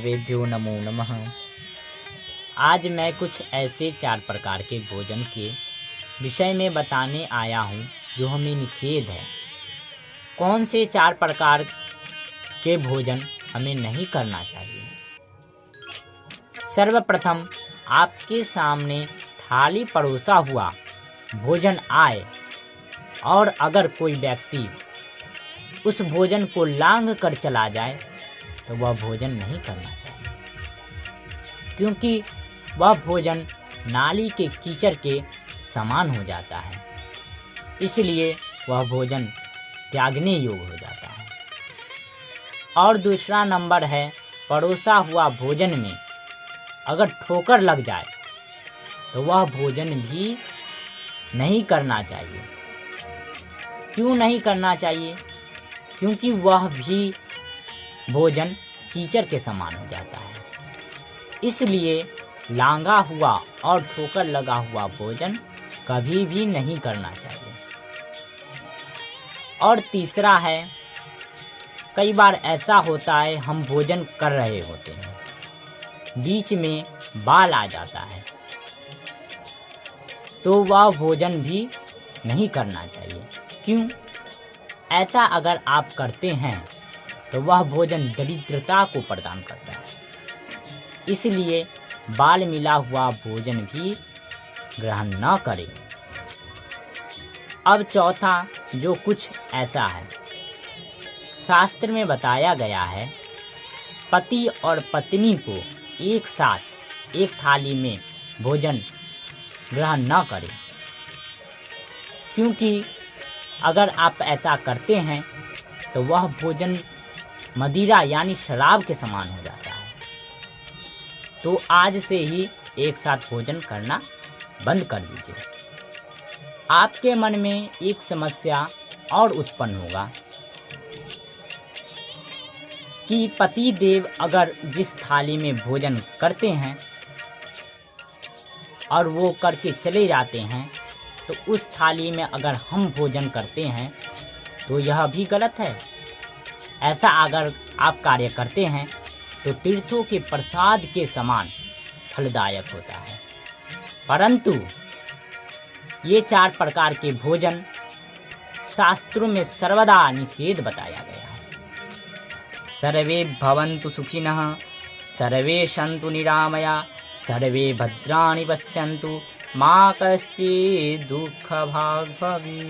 सर्वेभ्यो नमो नमः। आज मैं कुछ ऐसे 4 प्रकार के भोजन के विषय में बताने आया हूँ जो हमें निषेध है। कौन से 4 प्रकार के भोजन हमें नहीं करना चाहिए। सर्वप्रथम आपके सामने थाली परोसा हुआ भोजन आए और अगर कोई व्यक्ति उस भोजन को लांघ कर चला जाए तो वह भोजन नहीं करना चाहिए, क्योंकि वह भोजन नाली के कीचड़ के समान हो जाता है, इसलिए वह भोजन त्यागने योग्य हो जाता है। और दूसरा नंबर है, परोसा हुआ भोजन में अगर ठोकर लग जाए तो वह भोजन भी नहीं करना चाहिए। क्यों नहीं करना चाहिए? क्योंकि वह भी भोजन कीचड़ के समान हो जाता है, इसलिए लांघा हुआ और ठोकर लगा हुआ भोजन कभी भी नहीं करना चाहिए। और तीसरा है, कई बार ऐसा होता है हम भोजन कर रहे होते हैं, बीच में बाल आ जाता है, तो वह भोजन भी नहीं करना चाहिए। क्यों? ऐसा अगर आप करते हैं तो वह भोजन दरिद्रता को प्रदान करता है, इसलिए बाल मिला हुआ भोजन भी ग्रहण न करें। अब चौथा जो कुछ ऐसा है, शास्त्र में बताया गया है, पति और पत्नी को एक साथ एक थाली में भोजन ग्रहण न करें, क्योंकि अगर आप ऐसा करते हैं तो वह भोजन मदिरा यानी शराब के समान हो जाता है। तो आज से ही एक साथ भोजन करना बंद कर दीजिए। आपके मन में एक समस्या और उत्पन्न होगा कि पति देव अगर जिस थाली में भोजन करते हैं और वो करके चले जाते हैं, तो उस थाली में अगर हम भोजन करते हैं तो यह भी गलत है। ऐसा अगर आप कार्य करते हैं तो तीर्थों के प्रसाद के समान फलदायक होता है। परंतु ये 4 प्रकार के भोजन शास्त्रों में सर्वदा निषेध बताया गया है। सर्वे भवन्तु सुखिनः, सर्वे सन्तु निरामया, सर्वे भद्राणि पश्यन्तु, मा कश्चित् दुःखभाग् भवेत्।